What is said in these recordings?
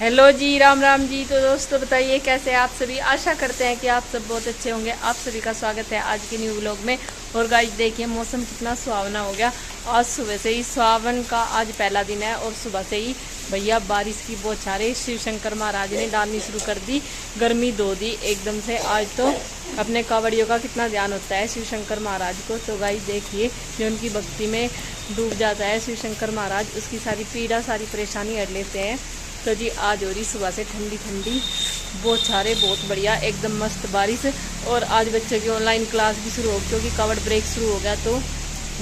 Hello जी, राम राम जी। तो दोस्तों बताइए कैसे आप सभी। आशा करते हैं कि आप सब बहुत अच्छे होंगे। आप सभी का स्वागत है आज के न्यू व्लॉग में। और गाइस देखिए मौसम कितना सुहावना हो गया। आज सुबह से ही सावन का आज पहला दिन है और सुबह से ही भैया बारिश की बौछारें शिव शंकर महाराज ने डालनी शुरू कर दी। गर्मी धो दी एकदम से। आज तो अपने कावड़ियों का कितना ध्यान होता है शिव शंकर महाराज को। तो गाइस देखिए जो उनकी भक्ति में डूब जाता है शिव शंकर महाराज, उसकी सारी पीड़ा सारी परेशानी हट लेते हैं। तो जी आज हो रही सुबह से ठंडी ठंडी बौछारें, बहुत बढ़िया एकदम मस्त बारिश। और आज बच्चों की ऑनलाइन क्लास भी शुरू हो क्योंकि कवर ब्रेक शुरू हो गया तो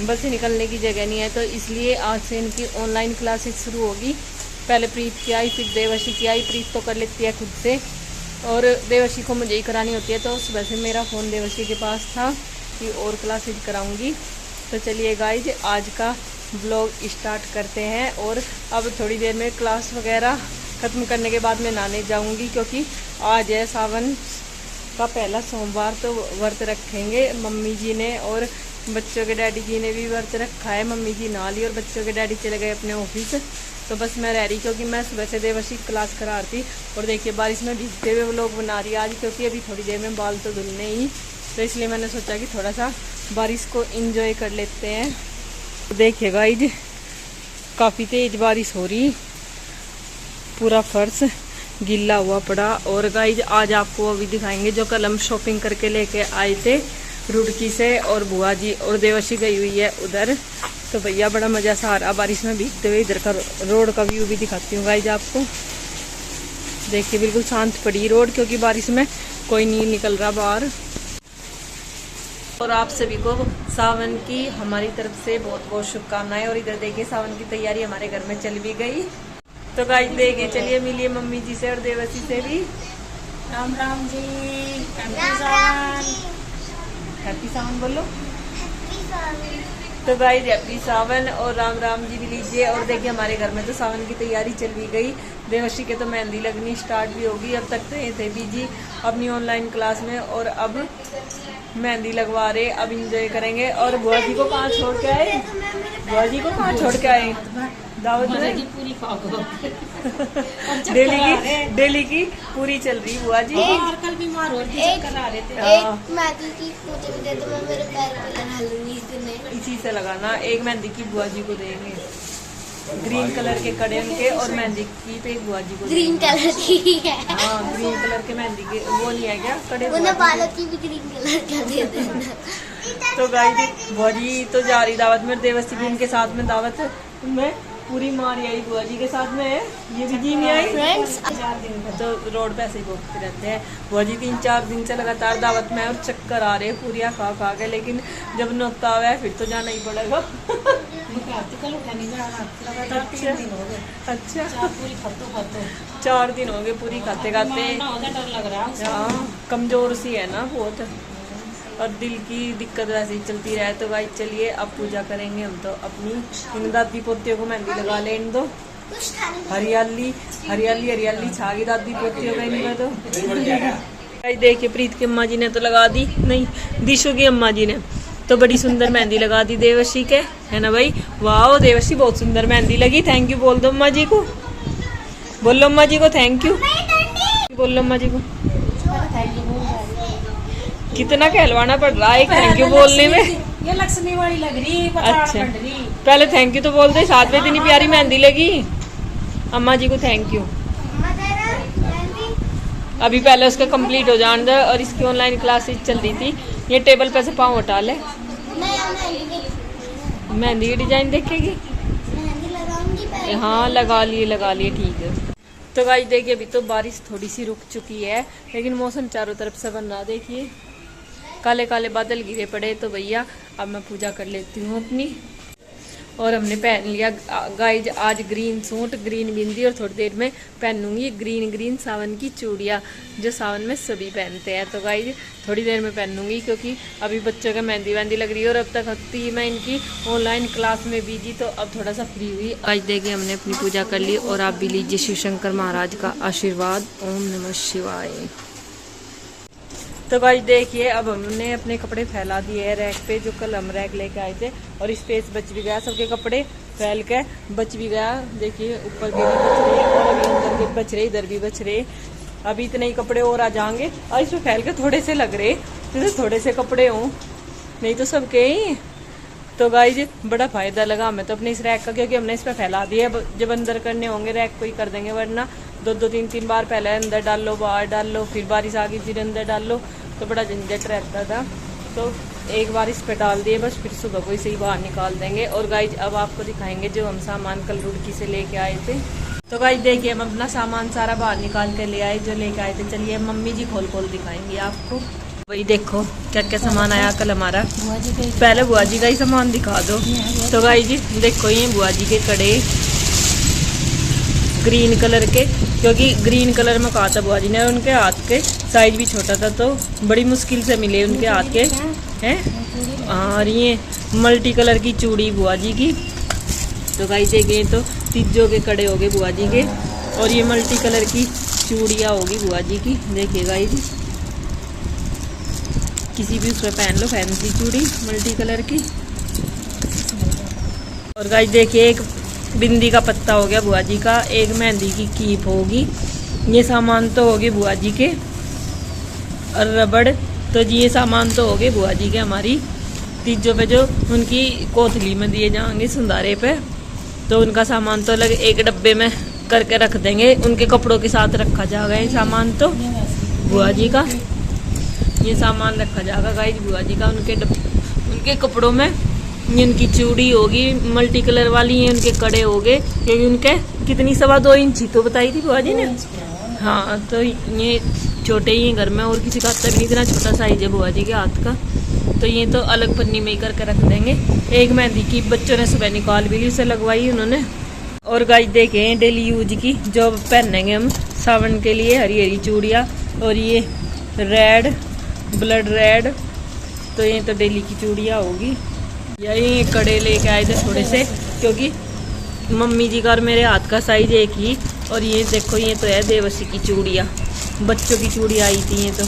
बस से निकलने की जगह नहीं है, तो इसलिए आज से इनकी ऑनलाइन क्लासेस शुरू होगी। पहले प्रीत की आई, फिर देवशी की आई। प्रीत तो कर लेती है खुद से और देवशी को मुझे ही करानी होती है। तो सुबह से मेरा फ़ोन देवशी के पास था कि और क्लासेस कराऊँगी। तो चलिए गाइज आज का ब्लॉग स्टार्ट करते हैं। और अब थोड़ी देर में क्लास वगैरह ख़त्म करने के बाद मैं नहाने जाऊंगी क्योंकि आज है सावन का पहला सोमवार। तो व्रत रखेंगे मम्मी जी ने और बच्चों के डैडी जी ने भी व्रत रखा है। मम्मी जी नहा ली और बच्चों के डैडी चले गए अपने ऑफिस। तो बस मैं रह रही क्योंकि मैं सुबह से देवशी क्लास करा रही थी। और देखिए बारिश में भीगते हुए व्लॉग बना रही है आज क्योंकि अभी थोड़ी देर में बाल तो धुलने ही, तो इसलिए मैंने सोचा कि थोड़ा सा बारिश को इंजॉय कर लेते हैं। देखिए गाइज काफ़ी तेज बारिश हो रही, पूरा फर्श गीला हुआ पड़ा। और गाइज आज आपको अभी दिखाएंगे जो कल हम शॉपिंग करके लेके आए थे रुड़की से। और बुआ जी और देवशी गई हुई है उधर। तो भैया बड़ा मज़ा सा आ रहा बारिश में भीगते हुए। इधर का रोड का व्यू भी दिखाती हूँ गाइज आपको। देखिए बिल्कुल शांत पड़ी रोड क्योंकि बारिश में कोई नहीं निकल रहा बाहर। और आप सभी को सावन की हमारी तरफ से बहुत बहुत शुभकामनाएं। और इधर देखिए सावन की तैयारी हमारे घर में चल भी गई। तो गाइस देखिए चलिए मिलिए मम्मी जी से और देवसी से भी। राम राम जी, हैप्पी सावन। हैप्पी सावन बोलो। तो गाइस हैप्पी सावन और राम राम जी भी लीजिए। और देखिए हमारे घर में तो सावन की तैयारी चल भी गई। देवशी के तो मेहंदी लगनी स्टार्ट भी होगी। अब तक तो ये थे बिजी अपनी ऑनलाइन क्लास में और अब मेहंदी लगवा रहे। अब इंजॉय करेंगे। और बुआ जी को कहाँ छोड़ के आए? बुआ जी को कहाँ छोड़ के आए? दावत में पूरी खाओ। डेली की पूरी चल रही बुआ जी। और कल बीमार हो रही चक्कर आ रहे थे। एक मेहंदी की पूजा भी दे दो, मैं मेरे पैर पे लगा लूंगी इसने। इसी से लगाना। एक मेहंदी की बुआ जी को देंगे, ग्रीन कलर के कड़े उनके। और मेहंदी की पे बुआ जी को ग्रीन कलर की है। हाँ ग्रीन कलर के मेहंदी के वो नहीं है क्या कड़े? उन्हें बालों की भी ग्रीन कलर का दे देना। तो गाइस बुआ जी तो जा रही दावत में। देवसी भी उनके साथ में दावत में पूरी मारी आई बुआ जी के साथ में। ये भी जी नहीं आई फ्रेंड्स। 4 दिन तो रोड पे ऐसे ही भोगते रहते हैं। बुआ जी 3-4 दिन से लगातार दावत में और चक्कर आ रहे पूरियाँ खा खा के। लेकिन जब नौता हुआ है फिर तो जाना ही पड़ेगा। कल उठा नहीं जा रहा, लगातार 3 दिन हो गए। अच्छा पूरी खाते 4 दिन हो गए पूरी खाते खाते। डर लग रहा है। हाँ कमजोर सी है ना बहुत और दिल की दिक्कत वैसे ही चलती रहे। तो भाई चलिए अब पूजा करेंगे हम तो अपनी। इन दादी पोतियों को मेहंदी लगा ले इन दो। हरियाली हरियाली हरियाली छागी दादी पोतियों का इनका तो। भाई देखिए प्रीत की अम्मा जी ने तो लगा दी, नहीं दिशु की अम्मा जी ने तो बड़ी सुंदर मेहंदी लगा दी देवशी के, है ना भाई? वाह देवशी बहुत सुंदर मेहंदी लगी। थैंक यू बोल दो अम्मा जी को। बोलो अम्मा जी को थैंक यू। बोलो अम्मा जी को। कितना कहलवाना पड़ रहा है थैंक यू बोलने में। ये लक्ष्मी वाली लग रही। अच्छा पहले थैंक यू तो बोलते, साथ में इतनी प्यारी मेहंदी लगी। अम्मा जी को थैंक यू। अभी पहले उसका कंप्लीट हो जाने दो। और इसकी ऑनलाइन क्लासेस चल रही थी। ये टेबल पे से पाँव उठा ले। मेहंदी की डिजाइन देखेगी? हाँ लगा लिए ठीक है। तो गाइस देखिए अभी तो बारिश थोड़ी सी रुक चुकी है लेकिन मौसम चारों तरफ से बन रहा। देखिए काले काले बादल गिरे पड़े। तो भैया अब मैं पूजा कर लेती हूँ अपनी। और हमने पहन लिया गाइज आज ग्रीन सूट ग्रीन बिंदी और थोड़ी देर में पहनूंगी ग्रीन सावन की चूड़ियाँ जो सावन में सभी पहनते हैं। तो गाइज थोड़ी देर में पहनूंगी क्योंकि अभी बच्चों का मेहंदी वहंदी लग रही है और अब तक थी मैं इनकी ऑनलाइन क्लास में बिजी। तो अब थोड़ा सा फ्री हुई। आज देखिए हमने अपनी पूजा कर ली और आप भी लीजिए शिव शंकर महाराज का आशीर्वाद। ओम नमः शिवाय। तो गाइस देखिए अब हमने अपने कपड़े फैला दिए हैं रैक पे जो कल हम रैक लेके आए थे। और स्पेस बच भी गया, सबके कपड़े फैल के बच भी गया। देखिए ऊपर के भी बच रहे और अभी अंदर के बच रहे, इधर भी बच रहे। अभी इतने ही कपड़े और आ जाएंगे और इसमें फैल के थोड़े से लग रहे, जैसे थोड़े से कपड़े हों, नहीं तो सबके ही। तो गाइस बड़ा फायदा लगा हमें तो अपने इस रैक का, क्योंकि हमने इस पर फैला दिया। जब अंदर करने होंगे रैक को ही कर देंगे, वरना 2-3 बार पहले अंदर डाल लो, बाहर डाल लो, फिर बारिश आ गई फिर अंदर डाल लो, तो बड़ा झंझट रहता था। तो एक बार इस पे डाल दिए बस, फिर सुबह को इसे ही बाहर निकाल देंगे। और गाइस अब आपको दिखाएंगे जो हम सामान कल रुड़की से लेके आए थे। तो गाइस देखिए हम अपना सामान सारा बाहर निकाल के ले आए जो लेके आए थे। चलिए मम्मी जी खोल दिखाएंगी आपको। वही देखो क्या क्या सामान आया कल हमारा। पहले बुआ जी का ही सामान दिखा दो। तो गाइस जी देखो ये बुआ जी के कड़े ग्रीन कलर के, क्योंकि ग्रीन कलर में कहा था बुआ जी ने। उनके हाथ के साइज भी छोटा था तो बड़ी मुश्किल से मिले उनके हाथ के हैं। और ये मल्टी कलर की चूड़ी बुआ जी की। तो गाइस देखिए तो तिज्जो के कड़े हो गए बुआ जी के, और ये मल्टी कलर की चूड़ियाँ होगी बुआ जी की। देखिए गाइस किसी भी उसमें पहन लो, फैंसी चूड़ी मल्टी कलर की। और गाइस देखिए एक बिंदी का पत्ता हो गया बुआ जी का, एक मेहंदी की कीप होगी। ये सामान तो हो गए बुआ जी के। और रबड़ तो जी ये सामान तो हो गए बुआ जी के हमारी तीजों पे जो उनकी कोथली में दिए जाएंगे सुंदारे पे। तो उनका सामान तो अलग एक डब्बे में करके रख देंगे, उनके कपड़ों के साथ रखा जाएगा ये सामान। तो बुआ जी का ये सामान रखा जाएगा गाइस बुआ जी का उनके कपड़ों में। ये उनकी चूड़ी होगी मल्टी कलर वाली, ये उनके कड़े हो गए, क्योंकि उनके कितनी 2.25 इंच तो बताई थी बुआ जी ने। हाँ तो ये छोटे ही हैं घर में, और किसी का हाथ भी इतना छोटा साइज है बुआ जी के हाथ का। तो ये तो अलग पन्नी में ही करके रख देंगे। एक मेहंदी की बच्चों ने सुबह निकाल भी ली, उसे लगवाई उन्होंने। और गाइस देखें डेली यूज की जो पहनेंगे हम सावन के लिए, हरी हरी चूड़ियाँ। और ये रेड ब्लड रेड, तो ये तो डेली की चूड़ियाँ होगी। यही कड़े लेके आए थे थोड़े से, क्योंकि मम्मी जी का और मेरे हाथ का साइज एक ही। और ये देखो ये तो है देवसी की चूड़ियाँ, बच्चों की चूड़ियाँ आई थी ये तो।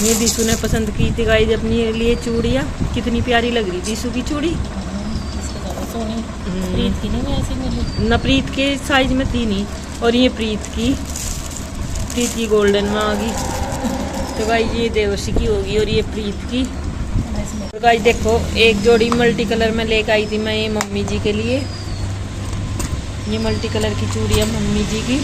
ये दिशु ने पसंद की थी गाइस अपने लिए चूड़ियाँ, कितनी प्यारी लग रही दिशु की चूड़ी। न प्रीत के साइज में थी नहीं, और ये प्रीत की गोल्डन में आ गई। तो गाइस ये देवसी की होगी और ये प्रीत की। तो गाइस देखो एक जोड़ी मल्टी कलर में लेकर आई थी मैं ये मम्मी जी के लिए। ये मल्टी कलर की चूड़ियाँ मम्मी जी की,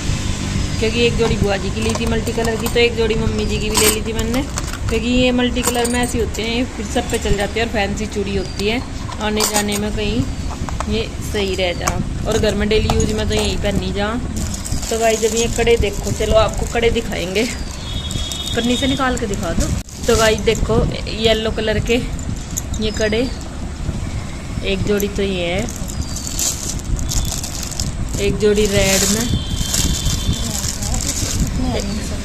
क्योंकि एक जोड़ी बुआ जी की ली थी मल्टी कलर की, तो एक जोड़ी मम्मी जी की भी ले ली थी मैंने। क्योंकि ये मल्टी कलर में ऐसी होते हैं फिर सब पे चल जाते हैं, और फैंसी चूड़ी होती है आने जाने में कहीं ये सही रह जा, और घर में डेली यूज में तो यही पहनी जा। तो गाइस जब ये कड़े देखो, चलो आपको कड़े दिखाएंगे, पन्नी से निकाल के दिखा दो। तो गाइस देखो येलो कलर के ये कड़े, एक जोड़ी तो ये है, एक जोड़ी रेड में,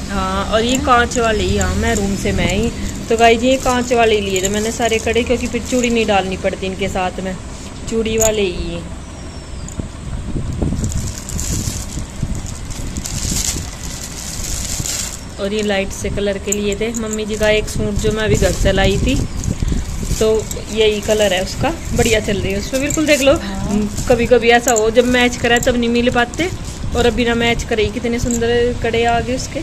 हाँ और ये कांच वाले ही, हाँ मैरून से मैं ही। तो गाइस ये कांच वाले लिए थे मैंने सारे कड़े, क्योंकि फिर चूड़ी नहीं डालनी पड़ती इनके साथ में, चूड़ी वाले ही है। और ये लाइट से कलर के लिए थे मम्मी जी का एक सूट जो मैं अभी घर से लाई थी, तो यही कलर है उसका, बढ़िया चल रही है उस पर बिल्कुल। देख लो कभी कभी ऐसा हो जब मैच करा तब नहीं मिल पाते, और अब बिना मैच करे ही कितने सुंदर कड़े आ गए उसके।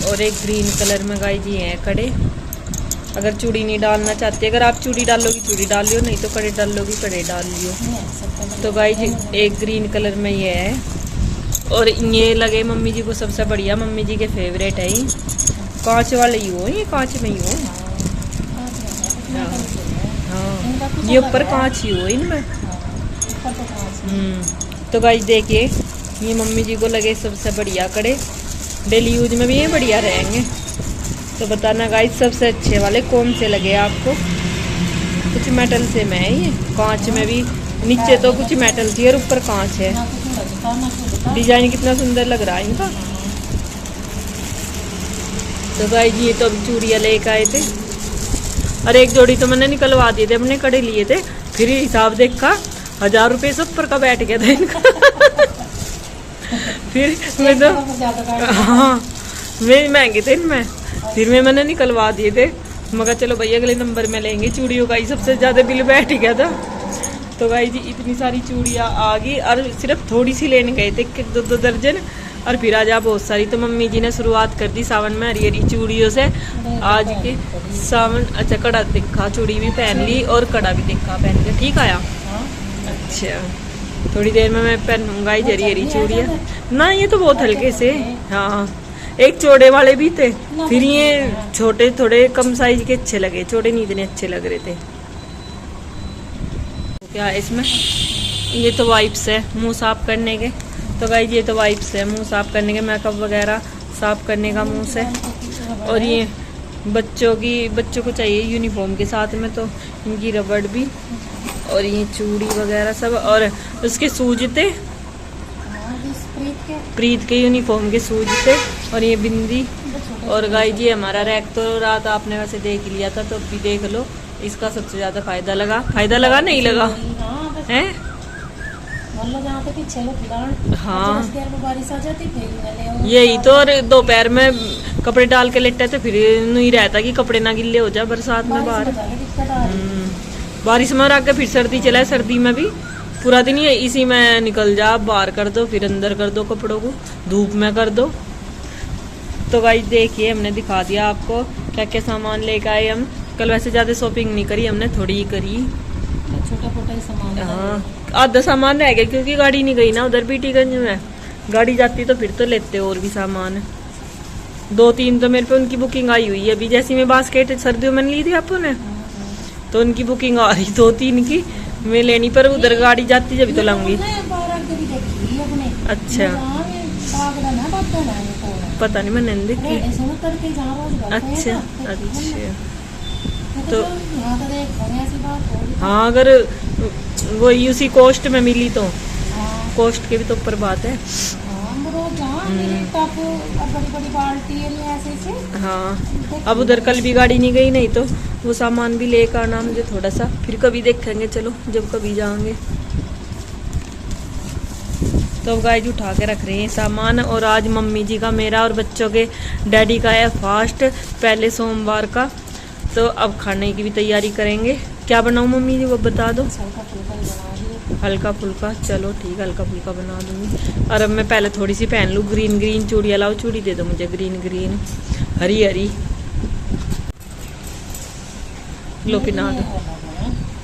और एक ग्रीन कलर में गाइस जी हैं कड़े। अगर चूड़ी नहीं डालना चाहते, अगर आप चूड़ी डालोगी चूड़ी डाल लियो, नहीं तो कड़े डाल लोगी कड़े डाल लियो। तो गाइस एक ग्रीन कलर में ये है, और ये लगे मम्मी जी को सबसे बढ़िया, मम्मी जी के फेवरेट है। कांच वाले ही हो, ये कांच में ही हो, हाँ ये ऊपर कांच ही हो इनमें। तो गाइस देखिए ये मम्मी जी को लगे सबसे बढ़िया कड़े, डेली यूज में भी ये बढ़िया रहेंगे। तो बताना गाइस सबसे अच्छे वाले कौन से लगे आपको। कुछ मेटल से में है ये, कांच में भी, नीचे तो कुछ मेटल थी और ऊपर कांच है। डिजाइन कितना सुंदर लग रहा है इनका। तो गाइस ये तो अभी चूड़ियाँ लेकर आए थे, और एक जोड़ी तो मैंने निकलवा दिए थे, अपने कड़े लिए थे, फिर हिसाब देखा 1000 रुपये से ऊपर का बैठ गया था इनका। फिर मैं तो हाँ मेरे महंगे थे इनमें, फिर में मैंने निकलवा दिए थे, मगर चलो भैया अगले नंबर में लेंगे। चूड़ियों का ही सबसे ज़्यादा बिल बैठ गया था। तो भाई जी इतनी सारी चूड़ियाँ आ गई और सिर्फ थोड़ी सी लेने गए थे, 2 दर्जन, और फिर आज बहुत सारी। तो मम्मी जी ने शुरुआत कर दी सावन में हरी हरी चूड़ियों से। आज के सावन, अच्छा कड़ा देखा, चूड़ी भी पहन ली और कड़ा भी देखा पहन के, ठीक आया। अच्छा थोड़ी देर में मैं पहनूंगा ही हरी हरी चूड़ियाँ ना। ये तो बहुत हल्के से, हाँ एक चौड़े वाले भी थे, फिर ये छोटे थोड़े कम साइज के अच्छे लगे, चौड़े नहीं इतने अच्छे लग रहे थे। क्या है इसमें? ये तो वाइप्स है मुंह साफ करने के। तो गाइस ये तो वाइप्स है मुंह साफ करने के, मेकअप वगैरह साफ करने का मुंह से। और ये बच्चों को चाहिए यूनिफॉर्म के साथ में, तो इनकी रबड़ भी, और ये चूड़ी वगैरह सब, और उसके शूज थे प्रीत के यूनिफॉर्म के शूज थे, और ये बिंदी। और गाइस ये हमारा रैक तो रात आपने वैसे देख लिया था, तो अब भी देख लो। इसका सबसे ज्यादा फायदा लगा नहीं लगा है? हाँ बारिश आ जाती फिर यही तो। और दोपहर में कपड़े डाल के लेटे तो फिर नहीं रहता कि कपड़े ना गिल्ले हो जाए बरसात में बाहर। बारिश में रख के फिर सर्दी चला है, सर्दी में भी पूरा दिन ही इसी में निकल जा, बाहर कर दो फिर अंदर कर दो, कपड़ों को धूप में कर दो। तो गाइस देखिए हमने दिखा दिया आपको क्या क्या सामान लेकर आए हम। कल वैसे ज्यादा शॉपिंग नहीं करी हमने, थोड़ी ही करी, छोटा छोटा ही सामान। हाँ आधा सामान रह गया क्योंकि गाड़ी नहीं गई ना उधर बीटीगंज में। गाड़ी जाती तो फिर तो लेते और भी सामान। 2-3 तो मेरे पे उनकी बुकिंग आई हुई है अभी। जैसी मैं बास्केट सर्दियों में ली थी आपको ने, तो उनकी बुकिंग आ रही 2-3 की मैं लेनी, पर उधर गाड़ी जाती जब तो लाऊंगी। अच्छा पता नहीं मैंने देखी। अच्छा अच्छा तो हाँ अगर वही उसी कॉस्ट में मिली तो कॉस्ट के भी तो ऊपर बात है। हाँ अब उधर कल भी गाड़ी नहीं गई, नहीं तो वो सामान भी लेकर आना मुझे थोड़ा सा, फिर कभी देखेंगे चलो जब कभी जाएंगे। तो गाइस उठा के रख रहे हैं सामान। और आज मम्मी जी का, मेरा और बच्चों के डैडी का है फास्ट, पहले सोमवार का। तो अब खाने की भी तैयारी करेंगे। क्या बनाऊं मम्मी जी वो बता दो। हल्का फुल्का, चलो ठीक हल्का फुल्का बना दूंगी। और अब मैं पहले थोड़ी सी पहन लूँ ग्रीन चूड़ियाँ। लाओ चूड़ी दे दो मुझे ग्रीन हरी हरी। लो पिना दो।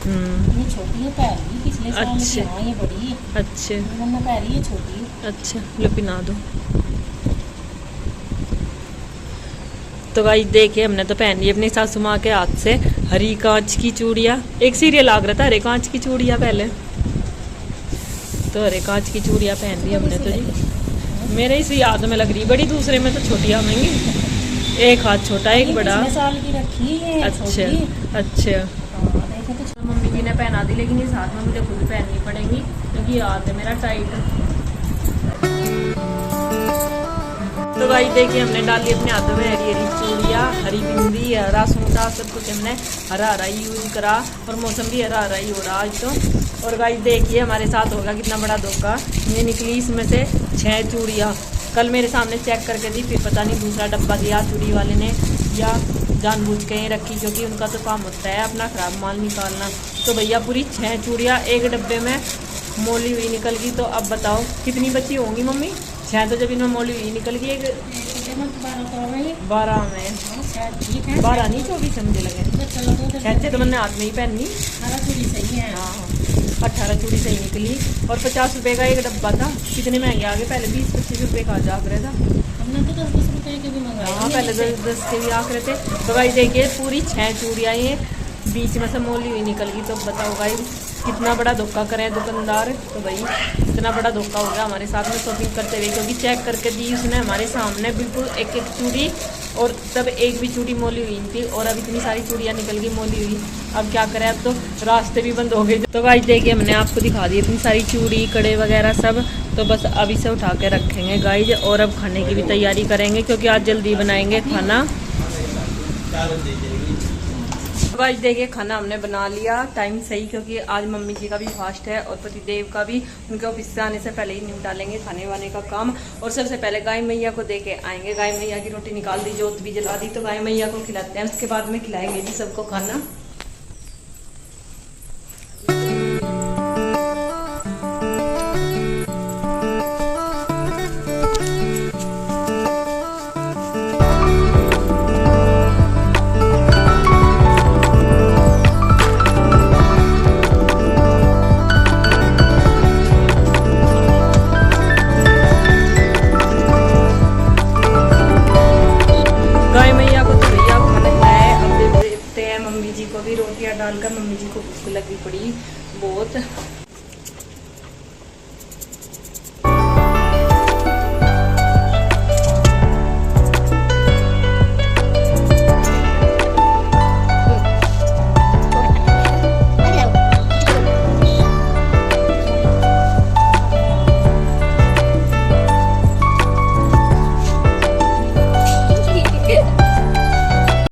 ये छोटी है पहली, पिछले साल की। हाँ ये बड़ी है। अच्छा पहली है छोटी। अच्छा लो पिना दो। तो भाई देखिए हमने तो पहन ली अपनी सासू माँ के हाथ से हरी कांच की चूड़ियाँ। एक सीरियल आ रहा था हरे कांच की चूड़ियाँ पहले, तो हरे कांच की चूड़ियाँ पहन ली हमने तो जी। मेरे इसी याद में लग रही बड़ी, दूसरे में तो छोटियाँ महंगी। एक हाथ छोटा एक बड़ा। साल की रखी है। अच्छा अच्छा मम्मी जी ने पहना दी, लेकिन इस हाथ में मुझे खुद पहननी पड़ेगी क्योंकि हाथ है मेरा टाइट। तो भाई देखिए हमने डाली अपने हाथों में हरी हरी चूड़ियाँ, हरी बिंदी, हरा सूटा, सब कुछ हमने हरा हरा ही यूज करा। और मौसम भी हरा हरा ही हो रहा आज तो। और भाई देखिए हमारे साथ होगा कितना बड़ा धोखा। ये निकली इसमें से 6 चूड़ियाँ। कल मेरे सामने चेक करके दी, फिर पता नहीं दूसरा डब्बा दिया चूड़ी वाले ने या जानबूझ के ही रखी, क्योंकि उनका तो काम होता है अपना ख़राब माल निकालना। तो भैया पूरी 6 चूड़ियाँ एक डब्बे में मोली हुई निकल गई। तो अब बताओ कितनी बची होंगी मम्मी? 6 तो जब इनमें मोली हुई निकल गई। 12 में 12 नहीं 24 मुझे लगे। 6 तो मैंने हाथ में ही पहननी। 18 चूड़ी सही है। हाँ 18 चूड़ी सही निकली। और 50 रुपये का एक डब्बा था। कितने महंगे आ गए, पहले 20-25 रुपये का जाग रहा था। हमने तो 10-10 रुपये के भी मंगाए। हाँ पहले 10-10 के भी आख रहे थे। तो भाई देखिए पूरी 6 चूड़ियाँ ये बीच में से मोली हुई निकल गई। तो बताओ भाई कितना बड़ा धोखा करें दुकानदार। तो भाई इतना बड़ा धोखा हो गया हमारे साथ में शॉपिंग करते हुए, क्योंकि चेक करके दी उसने हमारे सामने बिल्कुल एक एक चूड़ी, और तब एक भी चूड़ी मोली हुई थी। और अब इतनी सारी चूड़ियाँ निकल गई मोली हुई। अब क्या करें, अब तो रास्ते भी बंद हो गए। तो भाई देखिए हमने आपको दिखा दी इतनी सारी चूड़ी कड़े वगैरह सब। तो बस अभी से उठा के रखेंगे गाइज, और अब खाने की भी तैयारी करेंगे क्योंकि आज जल्दी बनाएंगे खाना। गाइस देखिए खाना हमने बना लिया टाइम सही, क्योंकि आज मम्मी जी का भी फास्ट है और पतिदेव का भी। उनके ऑफिस से आने से पहले ही निपटालेंगे खाने वाने का काम। और सबसे पहले गाय मैया को दे के आएंगे। गाय मैया की रोटी निकाल दी, जोत भी जला दी, तो गाय मैया को खिलाते हैं। उसके बाद में खिलाएंगे जी सबको खाना। मम्मी जी को भी रोटियां डालकर, मम्मी जी को भूख लगी पड़ी बहुत।